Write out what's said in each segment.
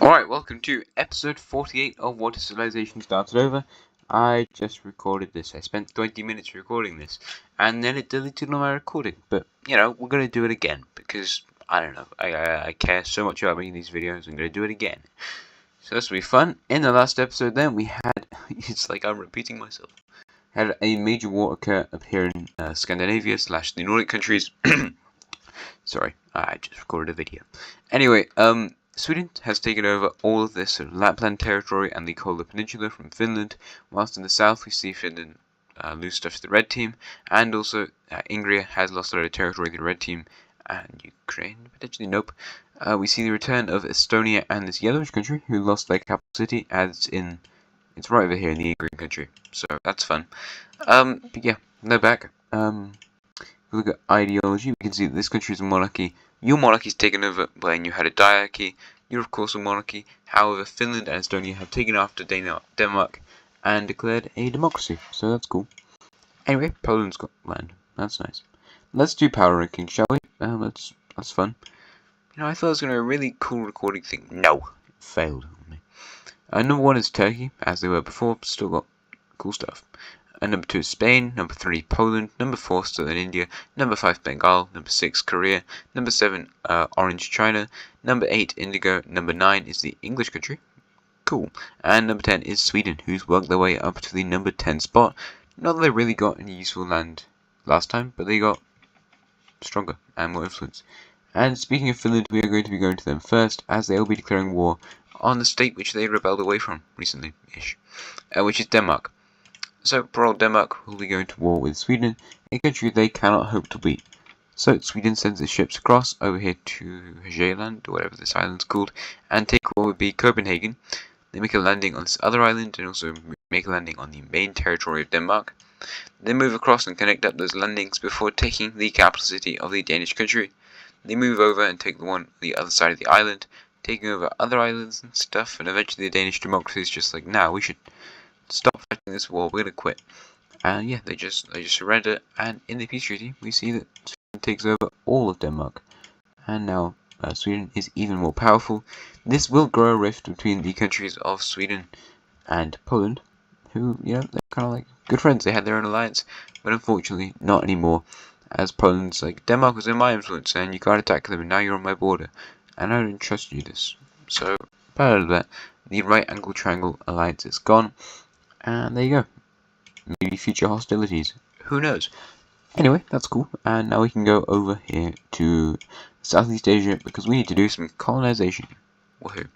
Alright, welcome to episode 48 of What is Civilization Started Over. I just recorded this. I spent 20 minutes recording this, and then it deleted all my recording. But, we're going to do it again, because, I don't know, I care so much about making these videos, I'm going to do it again. So this will be fun. In the last episode then, we had, it's like I'm repeating myself, had a major war occur up here in Scandinavia / the Nordic countries. Sorry, I just recorded a video. Anyway, Sweden has taken over all of this sort of Lapland territory and the Kola Peninsula from Finland, whilst in the south we see Finland lose stuff to the red team, and also Ingria has lost a lot of territory to the red team, and Ukraine, potentially nope. We see the return of Estonia and this yellowish country, who lost their capital city, as in, it's right over here in the green country, so that's fun. But yeah, they're back. If we look at ideology, we can see that this country is a monarchy. Your monarchy is taken over when you had a diarchy. You're of course a monarchy. However, Finland and Estonia have taken after Denmark and declared a democracy. So that's cool. Anyway, Poland's got land. That's nice. Let's do power ranking, shall we? That's fun. I thought it was going to be a really cool recording thing. No, it failed on me. Number 1 is Turkey, as they were before. Still got cool stuff. Number 2 is Spain, number 3 Poland, number 4 Southern India, number 5 Bengal, number 6 Korea, number 7 Orange China, number 8 Indigo, number 9 is the English country, cool, and number 10 is Sweden, who's worked their way up to the number 10 spot. Not that they really got any useful land last time, but they got stronger and more influence. And speaking of Finland, we are going to be going to them first, as they will be declaring war on the state which they rebelled away from recently-ish, which is Denmark. So, poor old Denmark will be going to war with Sweden, a country they cannot hope to beat. So, Sweden sends its ships across over here to Zeeland, or whatever this island's called, and take what would be Copenhagen. They make a landing on this other island, and also make a landing on the main territory of Denmark. They move across and connect up those landings before taking the capital city of the Danish country. They move over and take the one on the other side of the island, taking over other islands and stuff, and eventually the Danish democracy is just like, nah, we should stop fighting this war, we're gonna quit. And yeah, they just surrender, and in the peace treaty we see that Sweden takes over all of Denmark, and now Sweden is even more powerful. This will grow a rift between the countries of Sweden and Poland, who, they're kind of like good friends. They had their own alliance, but unfortunately not anymore, as Poland's like, Denmark was in my influence and you can't attack them, and now you're on my border and I don't trust you this. So part of that, the right angle triangle alliance is gone. And there you go. Maybe future hostilities. Who knows? Anyway, that's cool. And now we can go over here to Southeast Asia because we need to do some colonization. Woohoo.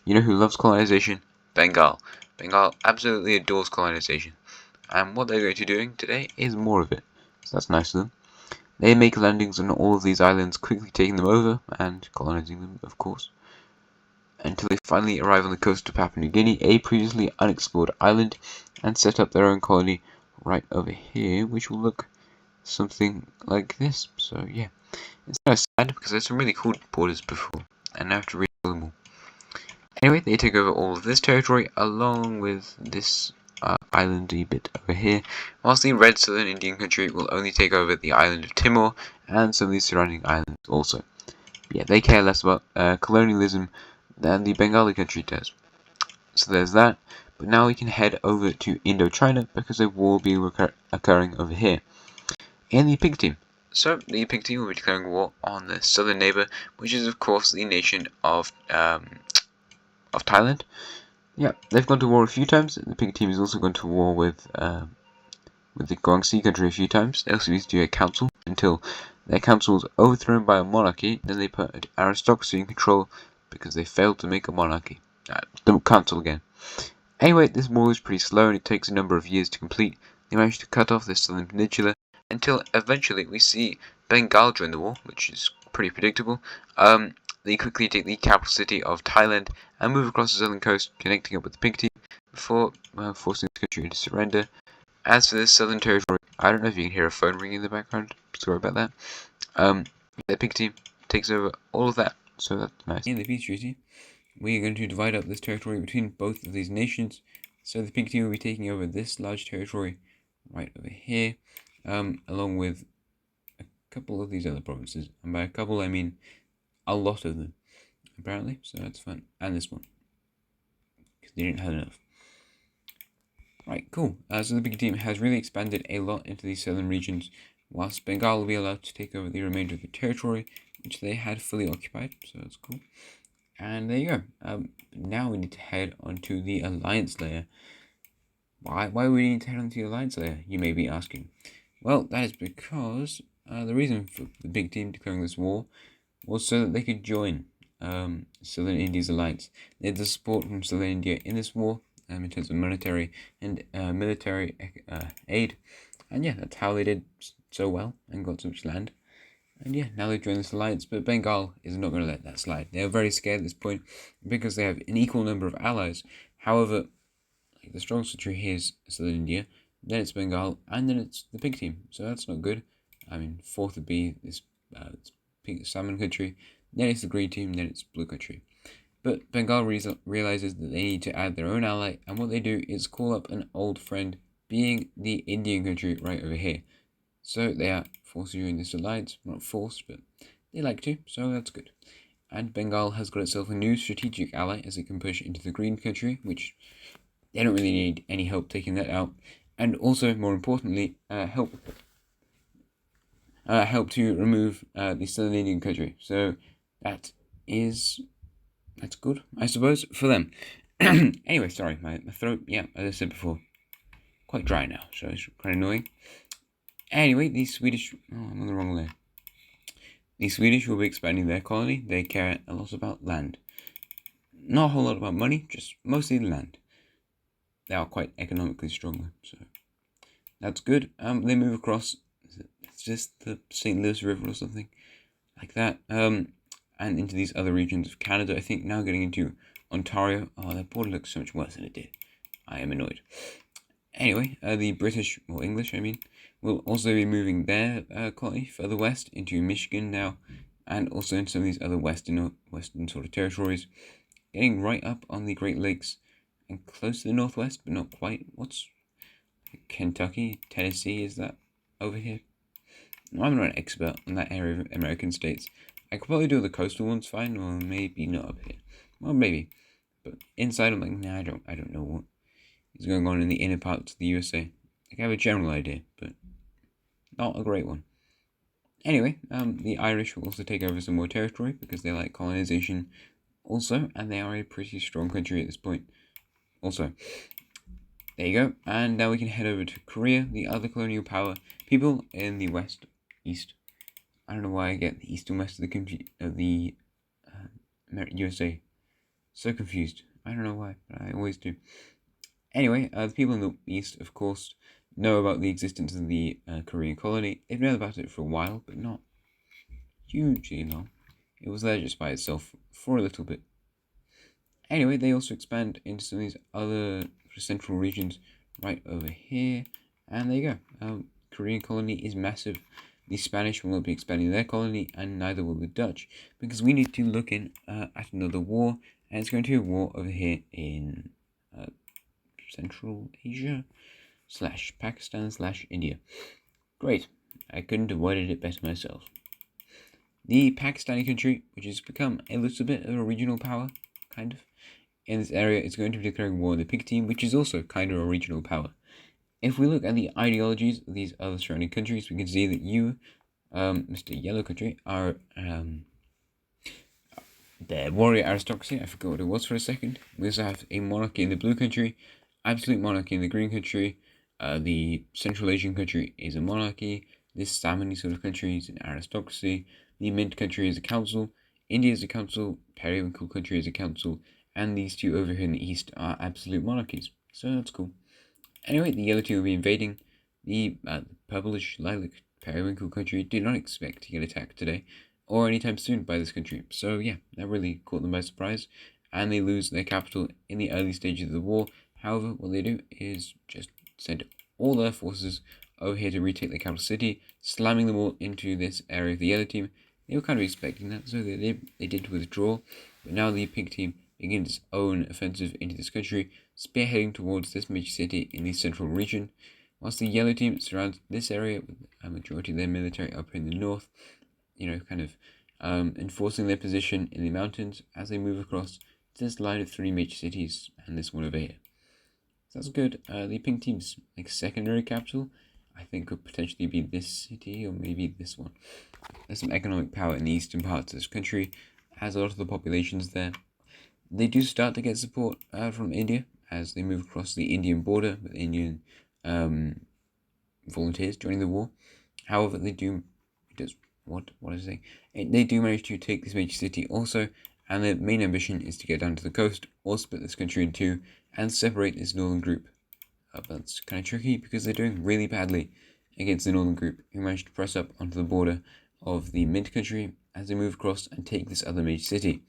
You know who loves colonization? Bengal. Bengal absolutely adores colonization. And what they're going to be doing today is more of it. So that's nice of them. They make landings on all of these islands, quickly taking them over and colonizing them, of course, until they finally arrive on the coast of Papua New Guinea, a previously unexplored island, and set up their own colony right over here, which will look something like this. So yeah, it's kind of sad because there's some really cool borders before, and I have to rebuild them all. Anyway, they take over all of this territory along with this islandy bit over here, whilst the red southern Indian country will only take over the island of Timor and some of these surrounding islands also. But yeah, they care less about colonialism than the Bengali country does. So there's that, but now we can head over to Indochina because a war will be occurring over here. And the pig team. So the pig team will be declaring war on the southern neighbour, which is of course the nation of Thailand. Yeah, they've gone to war a few times. The pig team has also gone to war with the Guangxi country a few times. They also used to do a council until their council was overthrown by a monarchy. Then they put aristocracy in control because they failed to make a monarchy. Don't cancel again. Anyway, this war is pretty slow and it takes a number of years to complete. They managed to cut off the southern peninsula until eventually we see Bengal join the war, which is pretty predictable. They quickly take the capital city of Thailand and move across the southern coast, connecting up with the pig team before forcing the country into surrender. As for this southern territory, I don't know if you can hear a phone ringing in the background. Sorry about that. The pig team takes over all of that. So that's nice. In the peace treaty, we are going to divide up this territory between both of these nations. So the pig team will be taking over this large territory right over here, along with a couple of these other provinces. And by a couple, I mean a lot of them. apparently, so that's fine. And this one, because they didn't have enough. Right, cool. So the big team has really expanded a lot into these southern regions, whilst Bengal will be allowed to take over the remainder of the territory, which they had fully occupied, so that's cool. And there you go. Now we need to head onto the alliance layer. Why would we need to head onto the alliance layer, you may be asking? Well, that is because the reason for the big team declaring this war was so that they could join Southern India's alliance. They had the support from Southern India in this war, in terms of monetary and military aid. And yeah, that's how they did so well and got so much land. And yeah, now they've joined this alliance, but Bengal is not going to let that slide. They are very scared at this point because they have an equal number of allies. However, the strongest country here is Southern India, then it's Bengal, and then it's the pig team. So that's not good. I mean, fourth would be this pink salmon country, then it's the green team, then it's blue country. But Bengal realizes that they need to add their own ally, and what they do is call up an old friend, being the Indian country right over here. So they are forced to join this alliance. Not forced, but they like to, so that's good. And Bengal has got itself a new strategic ally as it can push into the green country, which they don't really need any help taking that out. And also, more importantly, help to remove the Southern Indian country. So that's good, I suppose, for them. Anyway, sorry, my throat, yeah, as I said before, quite dry now, so it's quite annoying. Anyway, the Swedish, I'm on the wrong layer. The Swedish will be expanding their colony. They care a lot about land. Not a whole lot about money, just mostly land. They are quite economically strong, so that's good. They move across, it's just the St. Louis River or something like that, and into these other regions of Canada. I think now getting into Ontario. Oh, that border looks so much worse than it did. I am annoyed. Anyway, the British, or English, I mean, will also be moving their colony further west into Michigan now, and also into some of these other western sort of territories, getting right up on the Great Lakes and close to the northwest, but not quite. What's Kentucky, Tennessee, is that over here? I'm not an expert on that area of American states. I could probably do the coastal ones fine, or maybe not up here. Well, maybe, but inside I'm like, nah, I don't know what is going on in the inner parts of the USA. I have a general idea, but not a great one. Anyway, the Irish will also take over some more territory because they like colonization also, and they are a pretty strong country at this point. Also, there you go. And now we can head over to Korea, the other colonial power. People in the east. I don't know why I get the east and west of the country of the USA so confused. I don't know why, but I always do. Anyway, the people in the east, of course, know about the existence of the Korean colony. They've known about it for a while, but not hugely long. It was there just by itself for a little bit. Anyway, they also expand into some of these other central regions right over here. And there you go. Korean colony is massive. The Spanish will not be expanding their colony, and neither will the Dutch, because we need to look in at another war, and it's going to be a war over here in Central Asia / Pakistan / India. Great. I couldn't have worded it better myself. The Pakistani country, which has become a little bit of a regional power, kind of, in this area, is going to be declaring war on the pig team, which is also kind of a regional power. If we look at the ideologies of these other surrounding countries, we can see that you, Mr. Yellow Country, are the warrior aristocracy. I forgot what it was for a second. We also have a monarchy in the blue country, absolute monarchy in the green country. The Central Asian country is a monarchy. This salmon sort of country is an aristocracy. The mint country is a council. India is a council. Periwinkle country is a council. And these two over here in the east are absolute monarchies. So that's cool. Anyway, the yellow team will be invading the purplish lilac periwinkle country. Did not expect to get attacked today or anytime soon by this country. So yeah, that really caught them by surprise, and they lose their capital in the early stages of the war. However, what they do is just send all their forces over here to retake the capital city, slamming them all into this area of the yellow team. They were kind of expecting that, so they did withdraw, but now the pink team begins its own offensive into this country, spearheading towards this major city in the central region, whilst the yellow team surrounds this area with a majority of their military up in the north, kind of enforcing their position in the mountains as they move across this line of 3 major cities and this one over here. So that's good. The pink team's like secondary capital, I think, could potentially be this city or maybe this one. There's some economic power in the eastern parts of this country, as a lot of the population's there. They do start to get support from India as they move across the Indian border with Indian volunteers joining the war. However, they do manage to take this major city also, and their main ambition is to get down to the coast or split this country in two and separate this northern group. That's kind of tricky because they're doing really badly against the northern group, who managed to press up onto the border of the mid country as they move across and take this other major city.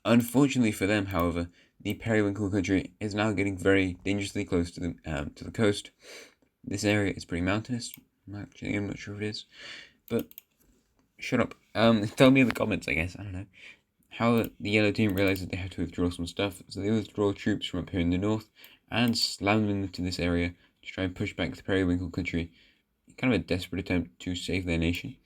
Unfortunately for them, however, the periwinkle country is now getting very dangerously close to the coast. This area is pretty mountainous. Actually, I'm not sure if it is, but shut up. Tell me in the comments, I guess. I don't know how the yellow team realizes they have to withdraw some stuff, so they withdraw troops from up here in the north and slam them into this area to try and push back the periwinkle country. Kind of a desperate attempt to save their nation.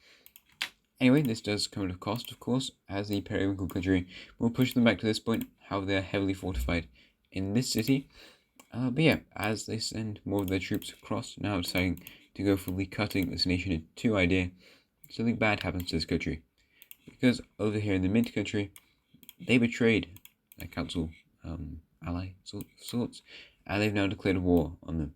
Anyway, this does come at a cost, of course, as the periwinkle country will push them back to this point. However, they are heavily fortified in this city. But yeah, as they send more of their troops across, now deciding to go fully cutting this nation in two idea, something bad happens to this country. Because over here in the mid country, they betrayed a council ally sorts, and they've now declared war on them.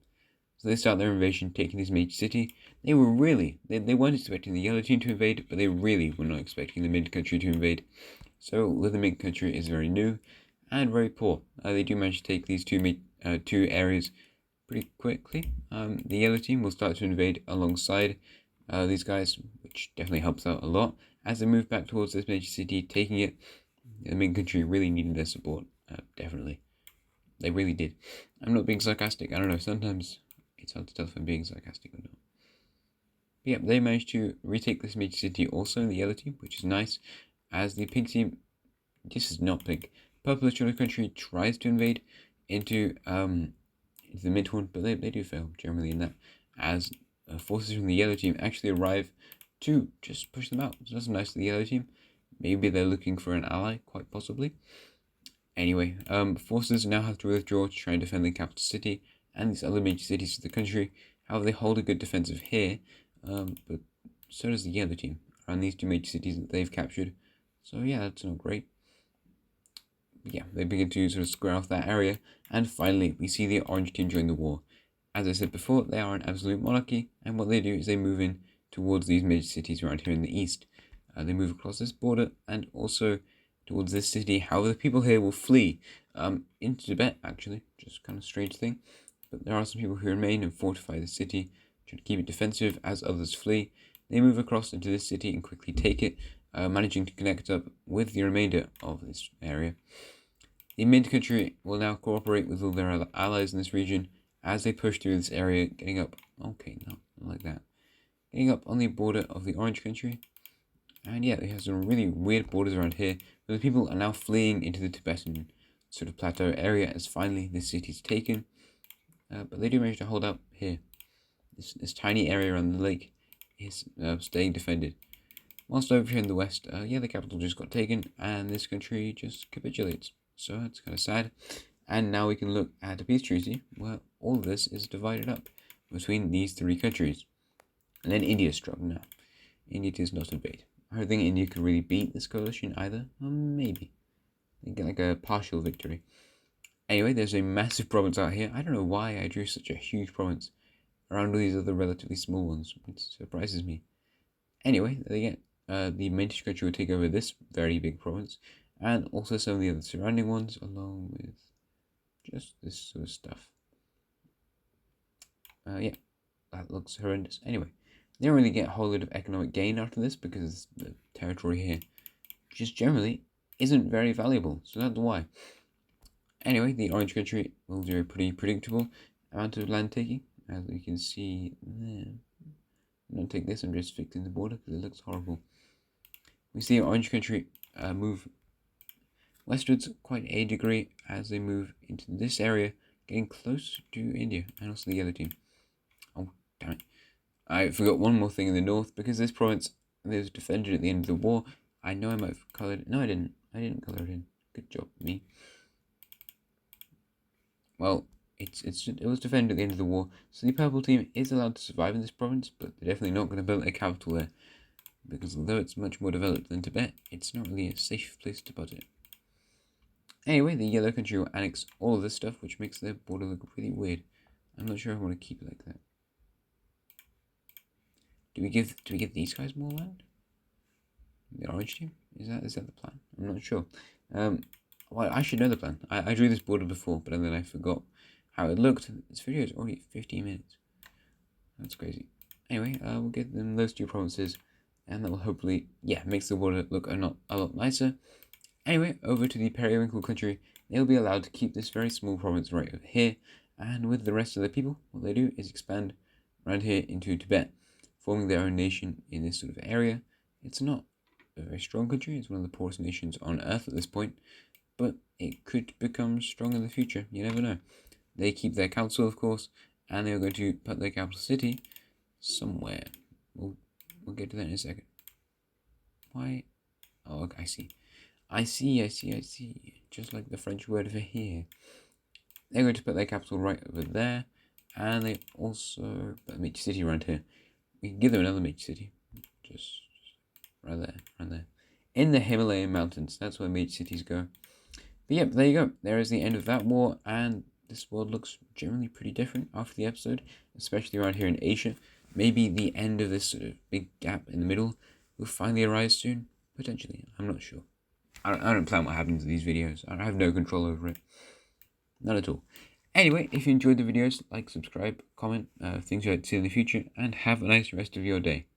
So they start their invasion, taking this major city. They weren't expecting the yellow team to invade, but they really were not expecting the mid country to invade. So the mid country is very new and very poor. They do manage to take these two areas pretty quickly. The yellow team will start to invade alongside these guys, which definitely helps out a lot as they move back towards this major city, taking it. The mid country really needed their support, definitely. They really did. I'm not being sarcastic. I don't know. Sometimes it's hard to tell if I'm being sarcastic or not. But yeah, they managed to retake this major city also in the yellow team, which is nice. As the pink team, this is not pink. Purple country tries to invade into the mid one, but they do fail generally in that. As forces from the yellow team actually arrive to just push them out. So that's nice to the yellow team. Maybe they're looking for an ally, quite possibly. Anyway, forces now have to withdraw to try and defend the capital city and these other major cities of the country. However, they hold a good defensive here, but so does the yellow team around these two major cities that they've captured. So yeah, that's not great. But yeah, they begin to sort of square off that area, and finally we see the orange team join the war. As I said before, they are an absolute monarchy, and what they do is they move in towards these major cities around here in the east. They move across this border and also towards this city. However, the people here will flee into Tibet, actually, just kind of strange thing. But there are some people who remain and fortify the city, trying to keep it defensive as others flee. They move across into this city and quickly take it, managing to connect up with the remainder of this area. The mid-country will now cooperate with all their other allies in this region as they push through this area, getting up, okay, no, not like that, getting up on the border of the orange country. And yeah, they have some really weird borders around here, but the people are now fleeing into the Tibetan sort of plateau area as finally this city is taken. But they do manage to hold up here. This tiny area around the lake is staying defended. Whilst over here in the west, the capital just got taken, and this country just capitulates. So that's kind of sad. And now we can look at a peace treaty where all of this is divided up between these three countries. And then India is struck now. India does not invade. I don't think India could really beat this coalition either. Or maybe. They get like a partial victory. Anyway, there's a massive province out here. I don't know why I drew such a huge province around all these other relatively small ones. It surprises me. Anyway, they get the British country will take over this very big province, and also some of the other surrounding ones, along with just this sort of stuff. That looks horrendous. Anyway, they don't really get a whole lot of economic gain after this because the territory here just generally isn't very valuable, so that's why. Anyway, the orange country will do a pretty predictable amount of land taking, as we can see there. I'm not take this, I'm just fixing the border because it looks horrible. We see orange country move westwards quite a degree as they move into this area, getting close to India and also the yellow team. Oh, damn it. I forgot one more thing in the north, because this province and it was defended at the end of the war. I know I might have coloured it. No, I didn't. I didn't colour it in. Good job, me. Well, it was defended at the end of the war, so the purple team is allowed to survive in this province, but they're definitely not going to build a capital there, because although it's much more developed than Tibet, it's not really a safe place to put it. Anyway, the yellow country will annex all of this stuff, which makes their border look really weird. I'm not sure I want to keep it like that. Do we give these guys more land? The orange team? Is that the plan? I'm not sure. Well, I should know the plan. I drew this border before, but then I forgot how it looked. This video is already 15 minutes. That's crazy. Anyway, we'll get them those two provinces, and that will hopefully, makes the border look a lot nicer. Anyway, over to the periwinkle country. They'll be allowed to keep this very small province right over here, and with the rest of the people, what they do is expand around here into Tibet, forming their own nation in this sort of area. It's not a very strong country. It's one of the poorest nations on Earth at this point, but it could become strong in the future. You never know. They keep their council, of course, and they're going to put their capital city somewhere. We'll get to that in a second. Why? Oh, okay, I see. Just like the French word for here. They're going to put their capital right over there, and they also put a major city around here. We can give them another major city. Just right there. In the Himalayan mountains. That's where major cities go. But yep, there you go. There is the end of that war, and this world looks generally pretty different after the episode, especially around here in Asia. Maybe the end of this sort of big gap in the middle will finally arise soon. Potentially. I'm not sure. I don't plan what happens in these videos. I have no control over it. Not at all. Anyway, if you enjoyed the videos, like, subscribe, comment, things you'd like to see in the future, and have a nice rest of your day.